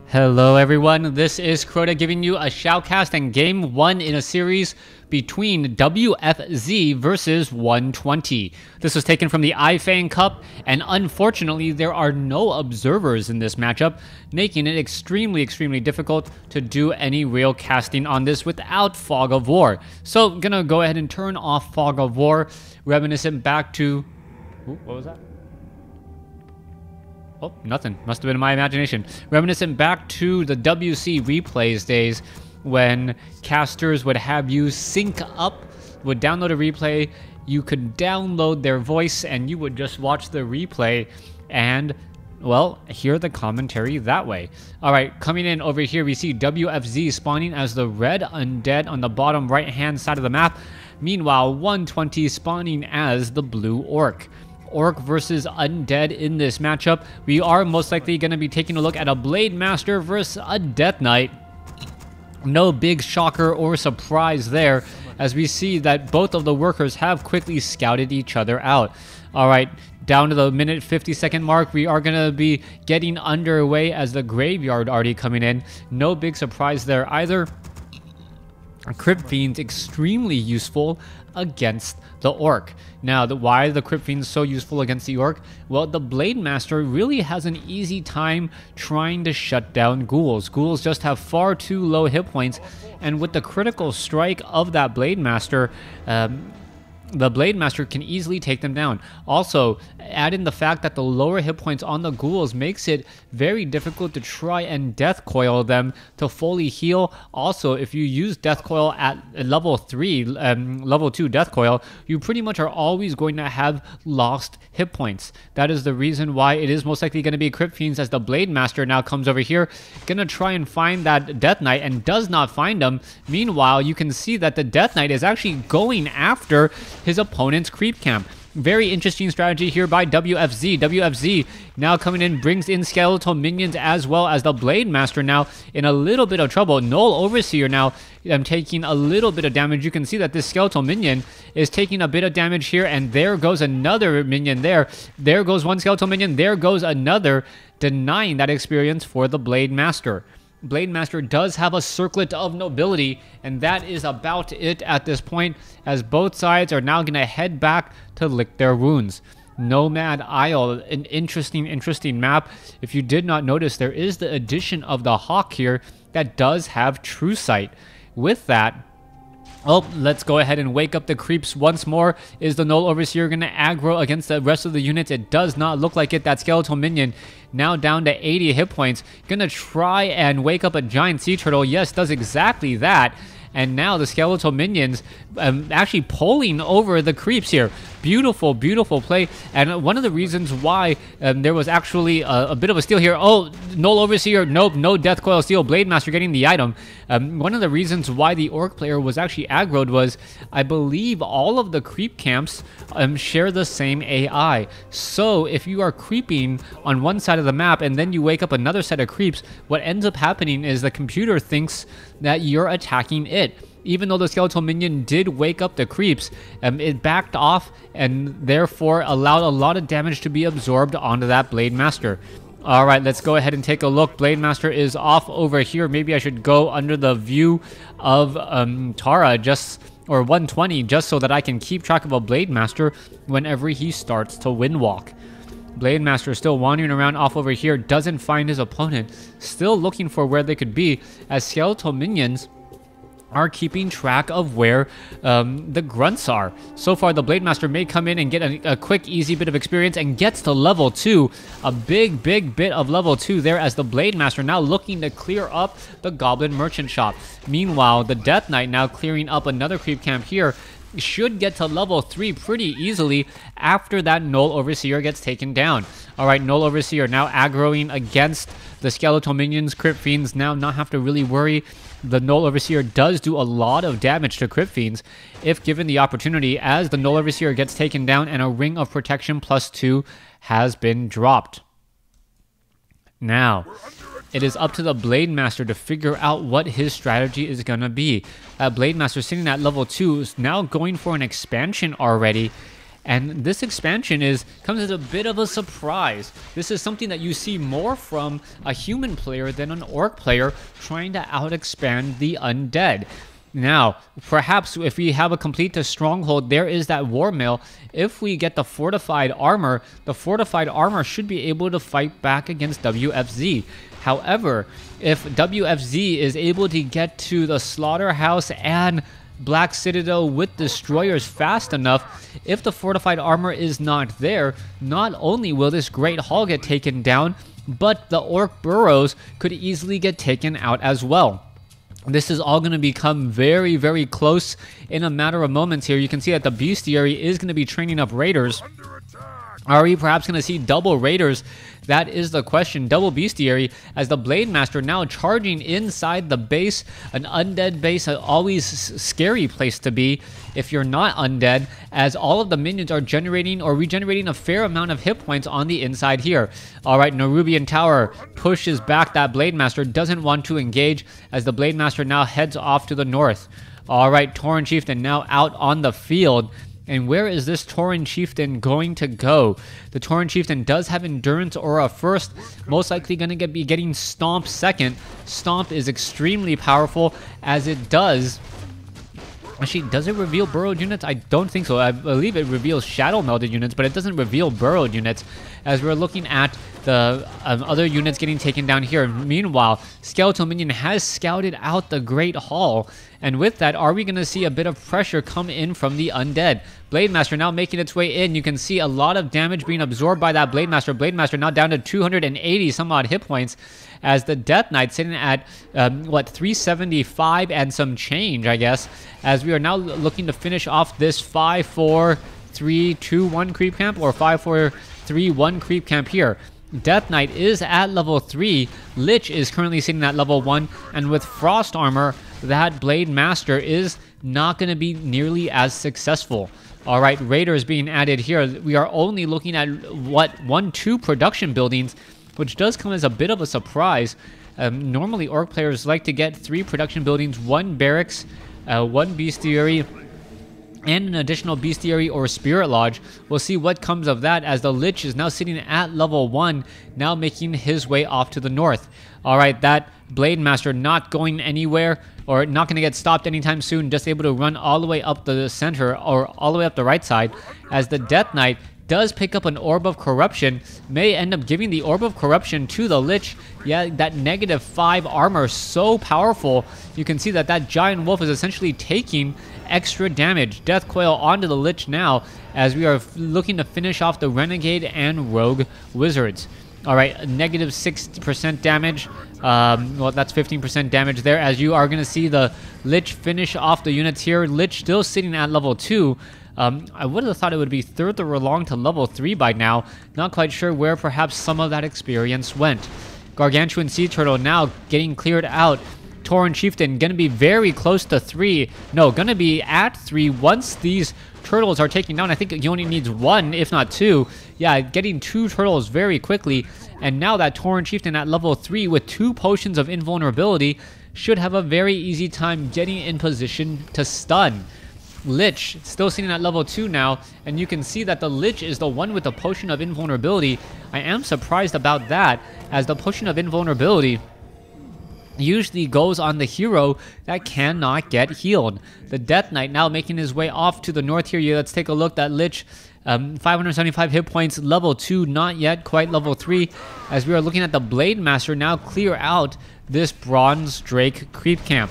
Hello everyone, this is Crota giving you a shoutcast and game 1 in a series between WFZ versus 120. This was taken from the iFang Cup, and unfortunately there are no observers in this matchup, making it extremely difficult to do any real casting on this without Fog of War. So gonna go ahead and turn off Fog of War, reminiscent back to... Ooh, what was that? Oh, nothing. Must have been my imagination. Reminiscent back to the WC replays days when casters would have you sync up, would download a replay, you could download their voice, and you would just watch the replay and, well, hear the commentary that way. Alright, coming in over here, we see WFZ spawning as the red undead on the bottom right-hand side of the map. Meanwhile, 120 spawning as the blue orc. Orc versus Undead in this matchup. We are most likely going to be taking a look at a Blade Master versus a Death Knight. No big shocker or surprise there, as we see that both of the workers have quickly scouted each other out. Alright, down to the minute 50-second mark, we are going to be getting underway as the Graveyard already coming in. No big surprise there either. Crypt Fiend's extremely useful against the Orc. Now, why are the Crypt Fiends so useful against the Orc? Well, the Blade Master really has an easy time trying to shut down ghouls. Ghouls just have far too low hit points, and with the critical strike of that Blade Master, the Blade Master can easily take them down. Also, add in the fact that the lower hit points on the ghouls makes it very difficult to try and death coil them to fully heal. Also, if you use death coil at level 3, level 2 death coil, you pretty much are always going to have lost hit points. That is the reason why it is most likely going to be Crypt Fiends, as the Blade Master now comes over here, gonna try and find that Death Knight and does not find him. Meanwhile, you can see that the Death Knight is actually going after his opponent's creep camp. Very interesting strategy here by WFZ. WFZ now coming in, brings in skeletal minions as well as the Blade Master now in a little bit of trouble. Null Overseer now taking a little bit of damage. You can see that this skeletal minion is taking a bit of damage here, and there goes another minion there. There goes one skeletal minion. There goes another, denying that experience for the Blade Master. Blade Master does have a circlet of nobility, and that is about it at this point, as both sides are now going to head back to lick their wounds. Nomad Isle, an interesting map. If you did not notice, there is the addition of the Hawk here that does have True Sight. With that, oh, let's go ahead and wake up the creeps once more. Is the Null Overseer going to aggro against the rest of the units? It does not look like it. That skeletal minion now down to 80 hit points. Going to try and wake up a giant sea turtle. Yes, does exactly that. And now the skeletal minions actually pulling over the creeps here. Beautiful play. And one of the reasons why there was actually a bit of a steal here. Oh, Null Overseer. Nope, no Death Coil steal. Blade Master getting the item. One of the reasons why the Orc player was actually aggroed was, I believe, all of the creep camps share the same AI. So if you are creeping on one side of the map and then you wake up another set of creeps, what ends up happening is the computer thinks that you're attacking it. Even though the skeletal minion did wake up the creeps, it backed off and therefore allowed a lot of damage to be absorbed onto that Blade Master. Alright, let's go ahead and take a look. Blade Master is off over here. Maybe I should go under the view of Tara, or 120, just so that I can keep track of a Blade Master whenever he starts to windwalk. Blade Master still wandering around off over here, doesn't find his opponent, still looking for where they could be, as skeletal minions are keeping track of where the grunts are. So far, the Blade Master may come in and get a quick, easy bit of experience and gets to level 2. A big bit of level 2 there, as the Blade Master now looking to clear up the Goblin Merchant Shop. Meanwhile, the Death Knight now clearing up another creep camp here. Should get to level 3 pretty easily after that Null Overseer gets taken down. Alright, Null Overseer now aggroing against the skeletal minions. Crypt Fiends now not have to really worry. The Null Overseer does do a lot of damage to Crypt Fiends if given the opportunity, as the Null Overseer gets taken down and a Ring of Protection +2 has been dropped. Now, it is up to the Blade Master to figure out what his strategy is going to be. Blade Master sitting at level 2 is now going for an expansion already, And this expansion comes as a bit of a surprise. This is something that you see more from a human player than an orc player trying to out-expand the undead. Now, perhaps if we have a complete stronghold, there is that war mill. If we get the fortified armor should be able to fight back against WFZ. However, if WFZ is able to get to the slaughterhouse and Black Citadel with destroyers fast enough, if the fortified armor is not there, not only will this great hall get taken down, but the orc burrows could easily get taken out as well. This is all going to become very, very close in a matter of moments here. You can see that the bestiary is going to be training up raiders. Are we perhaps going to see double raiders? That is the question. Double bestiary as the Blade Master now charging inside the base. An undead base, always scary place to be if you're not undead, as all of the minions are generating or regenerating a fair amount of hit points on the inside here. All right, Nerubian Tower pushes back that Blade Master, doesn't want to engage as the Blade Master now heads off to the north. All right, Tauren Chieftain now out on the field. And where is this Tauren Chieftain going to go? The Tauren Chieftain does have Endurance Aura first, most likely going to be getting Stomp second. Stomp is extremely powerful as it does. Actually, does it reveal burrowed units? I don't think so. I believe it reveals shadow melded units, but it doesn't reveal burrowed units, as we're looking at the other units getting taken down here. Meanwhile, Skeletal Minion has scouted out the Great Hall, and with that, are we going to see a bit of pressure come in from the undead? Blade Master now making its way in. You can see a lot of damage being absorbed by that Blade Master. Blade Master now down to 280 some odd hit points, as the Death Knight sitting at, 375 and some change, I guess, as we are now looking to finish off this 5-4-3-2-1 creep camp, or 5-4-3-1 creep camp here. Death Knight is at level 3, Lich is currently sitting at level 1, and with Frost Armor, that Blade Master is not going to be nearly as successful. Alright, Raiders being added here. We are only looking at, 1-2 production buildings, which does come as a bit of a surprise. Normally, Orc players like to get 3 production buildings, 1 barracks, 1 bestiary, and an additional bestiary or spirit lodge. We'll see what comes of that, as the Lich is now sitting at level 1, now making his way off to the north. Alright, that Blade Master not going anywhere, or not going to get stopped anytime soon, just able to run all the way up the center, or all the way up the right side, as the Death Knight does pick up an Orb of Corruption, may end up giving the Orb of Corruption to the Lich. Yeah, that -5 armor, so powerful. You can see that that Giant Wolf is essentially taking extra damage. Death Coil onto the Lich now, as we are looking to finish off the Renegade and Rogue Wizards. Alright, -6% damage. Well, that's 15% damage there, as you are going to see the Lich finish off the units here. Lich still sitting at level 2. I would have thought it would be further along to level 3 by now. Not quite sure where perhaps some of that experience went. Gargantuan Sea Turtle now getting cleared out. Tauren Chieftain going to be very close to 3. No, going to be at 3 once these turtles are taken down. I think he only needs 1, if not 2. Yeah, getting 2 turtles very quickly. And now that Tauren Chieftain at level 3 with 2 potions of invulnerability should have a very easy time getting in position to stun. Lich still sitting at level 2 now, and you can see that the Lich is the one with the potion of invulnerability. I am surprised about that, as the potion of invulnerability usually goes on the hero that cannot get healed. The Death Knight now making his way off to the north here. Let's take a look. That Lich, 575 hit points, level 2, not yet quite level 3, as we are looking at the Blade Master now clear out this Bronze Drake creep camp.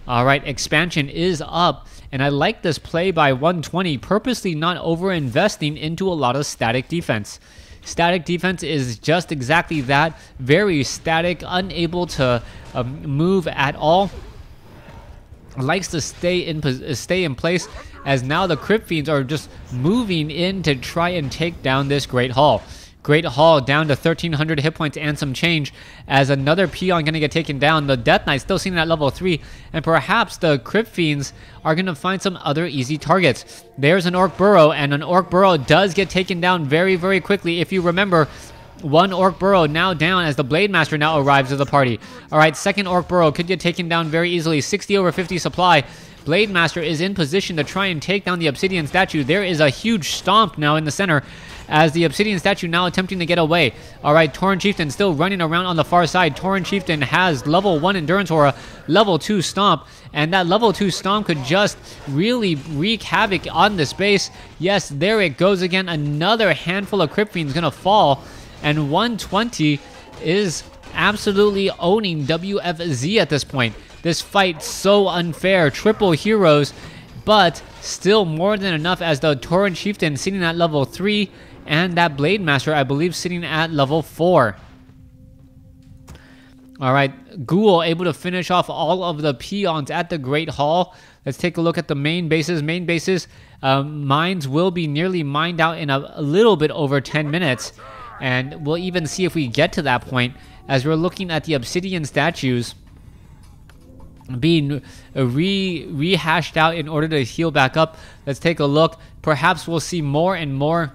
Alright, expansion is up, and I like this play by 120, purposely not over-investing into a lot of static defense. Static defense is just exactly that, very static, unable to move at all. Likes to stay in place, as now the Crypt Fiends are just moving in to try and take down this Great Hall. Great Hall down to 1,300 hit points and some change, as another Peon going to get taken down. The Death Knight still sitting at level 3, and perhaps the Crypt Fiends are going to find some other easy targets. There's an Orc Burrow, and an Orc Burrow does get taken down very, very quickly. If you remember, One Orc Burrow now down as the Blade Master now arrives to the party. All right, second Orc Burrow could get taken down very easily. 60 over 50 supply. Blade Master is in position to try and take down the Obsidian Statue. There is a huge stomp now in the center as the Obsidian Statue now attempting to get away. All right, Tauren Chieftain still running around on the far side. Tauren Chieftain has level 1 Endurance Aura, level 2 Stomp, and that level 2 Stomp could just really wreak havoc on this base. Yes, there it goes again. Another handful of Crypt Fiends gonna fall, and 120 is absolutely owning WFZ at this point. This fight so unfair. Triple heroes, but still more than enough as the Tauren Chieftain sitting at level 3 and that Blade Master, I believe, sitting at level 4. All right, Ghoul able to finish off all of the peons at the Great Hall. Let's take a look at the main bases. Main bases, mines will be nearly mined out in a little bit over 10 minutes. And we'll even see if we get to that point as we're looking at the Obsidian Statues being rehashed out in order to heal back up. Let's take a look. Perhaps we'll see more and more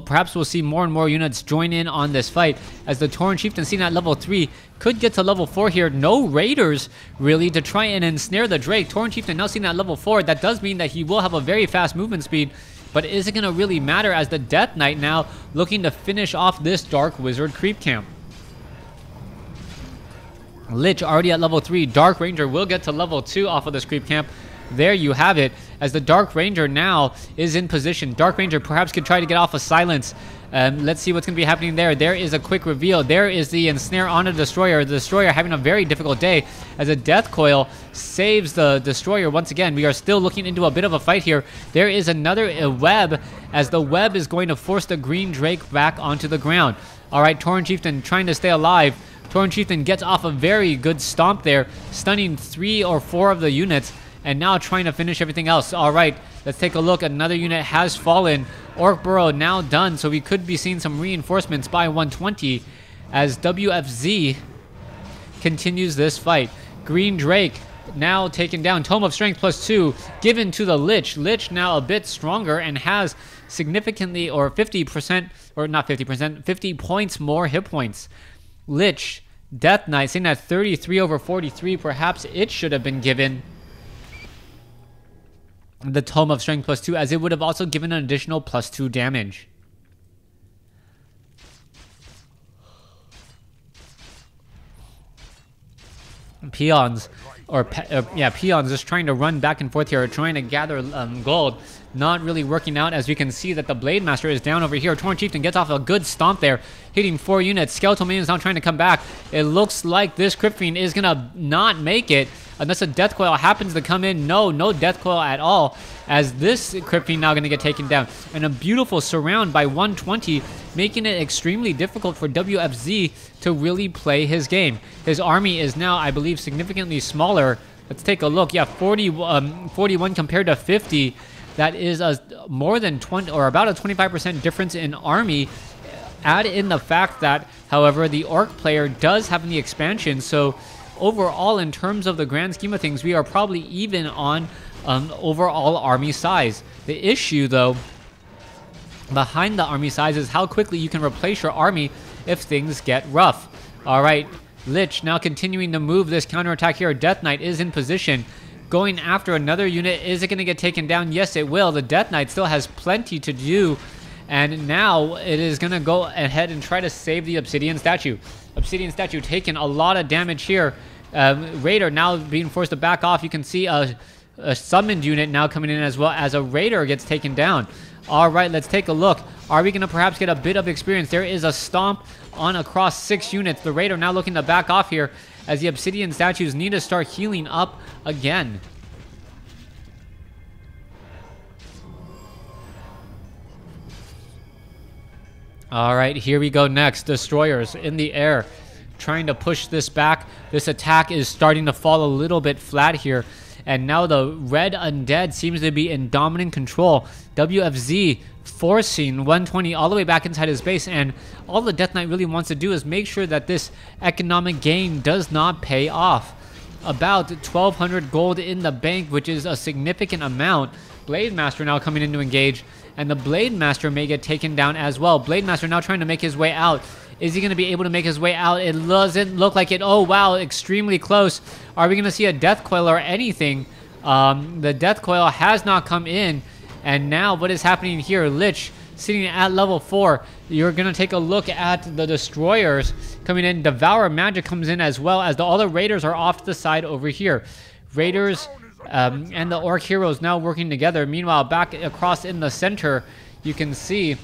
perhaps we'll see more and more units join in on this fight as the Tauren Chieftain seen at level 3 could get to level 4 here. No raiders really to try and ensnare the Drake. Tauren Chieftain now seen at level 4. That does mean that he will have a very fast movement speed, but is it going to really matter as the Death Knight now looking to finish off this Dark Wizard creep camp? Lich already at level 3. Dark Ranger will get to level 2 off of this creep camp. There you have it, as the Dark Ranger now is in position. Dark Ranger perhaps could try to get off a silence. Let's see what's going to be happening there. There is a quick reveal. There is the ensnare on the Destroyer. The Destroyer having a very difficult day as a Death Coil saves the Destroyer once again. We are still looking into a bit of a fight here. There is another web as the web is going to force the Green Drake back onto the ground. All right, Tauren Chieftain trying to stay alive. Tauren Chieftain gets off a very good stomp there, stunning 3 or 4 of the units. And now trying to finish everything else. All right, let's take a look. Another unit has fallen. Orc Burrow now done, so we could be seeing some reinforcements by 120 as WFZ continues this fight. Green Drake now taken down. Tome of Strength +2 given to the Lich. Lich now a bit stronger and has significantly, or 50%, or not 50%, 50 points more hit points. Lich, Death Knight sitting at 33 over 43. Perhaps it should have been given the Tome of Strength +2, as it would have also given an additional +2 damage. Peons, peons just trying to run back and forth here, trying to gather gold. Not really working out, as we can see that the Blade Master is down over here. Tauren Chieftain gets off a good stomp there, hitting 4 units. Skeletal Minion is now trying to come back. It looks like this Crypt Fiend is going to not make it unless a Death Coil happens to come in. No Death Coil at all, as this Crypt Fiend now going to get taken down. And a beautiful surround by 120, making it extremely difficult for WFZ to really play his game. His army is now, I believe, significantly smaller. Let's take a look. Yeah, 41 compared to 50. That is a more than 20, or about a 25% difference in army. Add in the fact that, however, the Orc player does have the expansion, so overall, in terms of the grand scheme of things, we are probably even on overall army size. The issue, though, behind the army size is how quickly you can replace your army if things get rough. All right, Lich now continuing to move this counterattack here. Death Knight is in position, going after another unit. Is it going to get taken down? Yes, it will. The Death Knight still has plenty to do, and now it is going to go ahead and try to save the Obsidian Statue. Obsidian Statue taking a lot of damage here. Raider now being forced to back off. You can see a summoned unit now coming in, as well as a Raider gets taken down. All right, let's take a look. Are we going to perhaps get a bit of experience? There is a stomp on across 6 units. The Raider now looking to back off here, as the Obsidian Statues need to start healing up again. All right, here we go next. Destroyers in the air, trying to push this back. This attack is starting to fall a little bit flat here. And now the red Undead seems to be in dominant control. WFZ forcing 120 all the way back inside his base. And all the Death Knight really wants to do is make sure that this economic gain does not pay off. About 1,200 gold in the bank, which is a significant amount. Blade Master now coming in to engage, and the Blade Master may get taken down as well. Blade Master now trying to make his way out. Is he going to be able to make his way out? It doesn't look like it. Oh, wow, extremely close. Are we going to see a Death Coil or anything? The Death Coil has not come in, and now what is happening here? Lich sitting at level 4. You're going to take a look at the Destroyers coming in. Devour Magic comes in as well, as all the Raiders are off to the side over here. Raiders and the Orc Heroes now working together. Meanwhile, back across in the center, you can see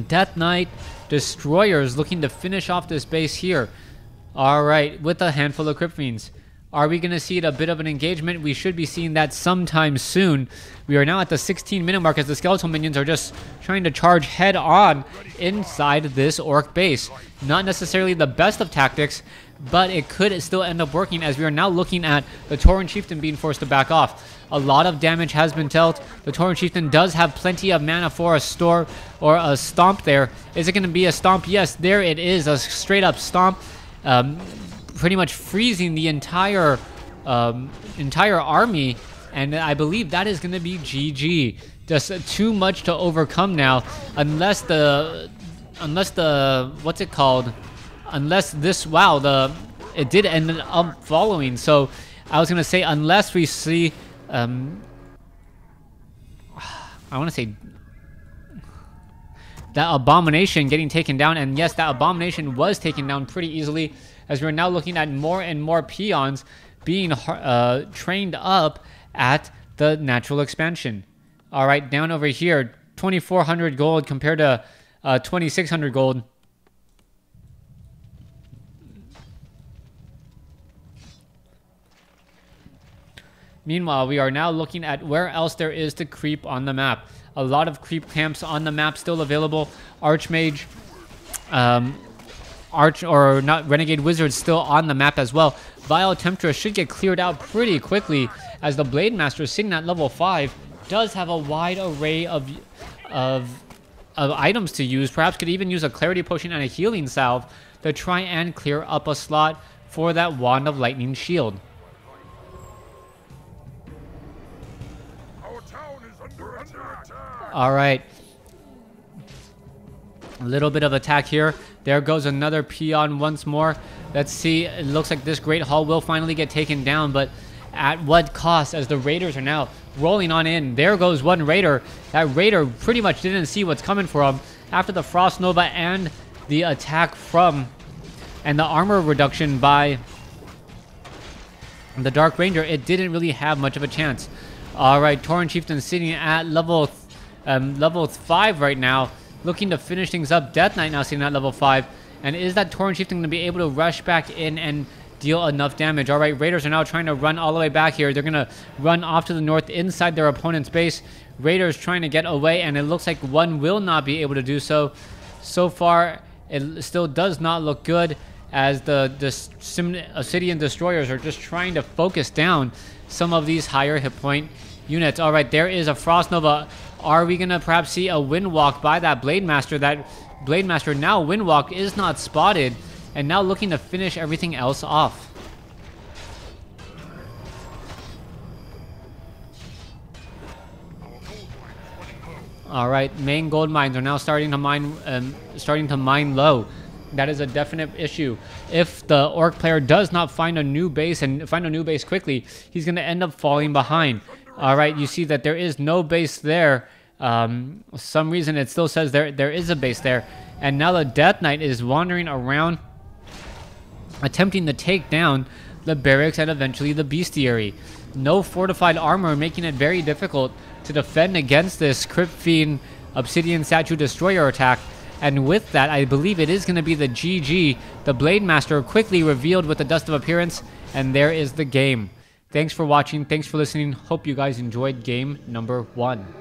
Death Knight Destroyers looking to finish off this base here. All right, with a handful of Crypt Fiends. Are we going to see a bit of an engagement? We should be seeing that sometime soon. We are now at the 16-minute mark as the skeletal minions are just trying to charge head on inside this Orc base. Not necessarily the best of tactics, but it could still end up working, as we are now looking at the Tauren Chieftain being forced to back off. A lot of damage has been dealt. The Tauren Chieftain does have plenty of mana for a store or a stomp there. Is it going to be a stomp? Yes, there it is, a straight up stomp. Pretty much freezing the entire army, and I believe that is going to be GG. Just too much to overcome now, unless what's it called? Unless this, wow, it did end up following. So I was gonna say, unless we see, I want to say that Abomination getting taken down, and yes, that Abomination was taken down pretty easily, as we're now looking at more and more peons being trained up at the natural expansion. All right, down over here, 2,400 gold compared to 2,600 gold. Meanwhile, we are now looking at where else there is to creep on the map. A lot of creep camps on the map still available. Archmage, Renegade Wizard still on the map as well. Vile Temptress should get cleared out pretty quickly, as the Blade Master sitting at level 5 does have a wide array of items to use. Perhaps could even use a Clarity Potion and a Healing Salve to try and clear up a slot for that Wand of Lightning Shield. All right. A little bit of attack here. There goes another peon once more. Let's see. It looks like this Great Hall will finally get taken down, but at what cost, as the Raiders are now rolling on in. There goes one Raider. That Raider pretty much didn't see what's coming for him after the Frost Nova and the attack from, and the armor reduction by the Dark Ranger. It didn't really have much of a chance. All right, Tauren Chieftain sitting at level 5 right now, looking to finish things up. Death Knight now sitting at level 5. And is that Tauren Chieftain going to be able to rush back in and deal enough damage? All right, Raiders are now trying to run all the way back here. They're going to run off to the north inside their opponent's base. Raiders trying to get away, and it looks like one will not be able to do so. So far, it still does not look good, as the Obsidian Destroyers are just trying to focus down some of these higher hit point units. All right, there is a Frost Nova. Are we going to perhaps see a Windwalk by that Blade Master? That Blade Master now, Windwalk is not spotted, and now looking to finish everything else off. All right, main gold mines are now starting to mine low. That is a definite issue. If the Orc player does not find a new base and find a new base quickly, he's going to end up falling behind. All right, you see that there is no base there. For some reason it still says there is a base there. And now the Death Knight is wandering around, attempting to take down the barracks and eventually the bestiary. No fortified armor, making it very difficult to defend against this Crypt Fiend Obsidian Statue Destroyer attack. And with that, I believe it is going to be the GG. The Blade Master quickly revealed with the Dust of Appearance, and there is the game. Thanks for watching. Thanks for listening. Hope you guys enjoyed game number 1.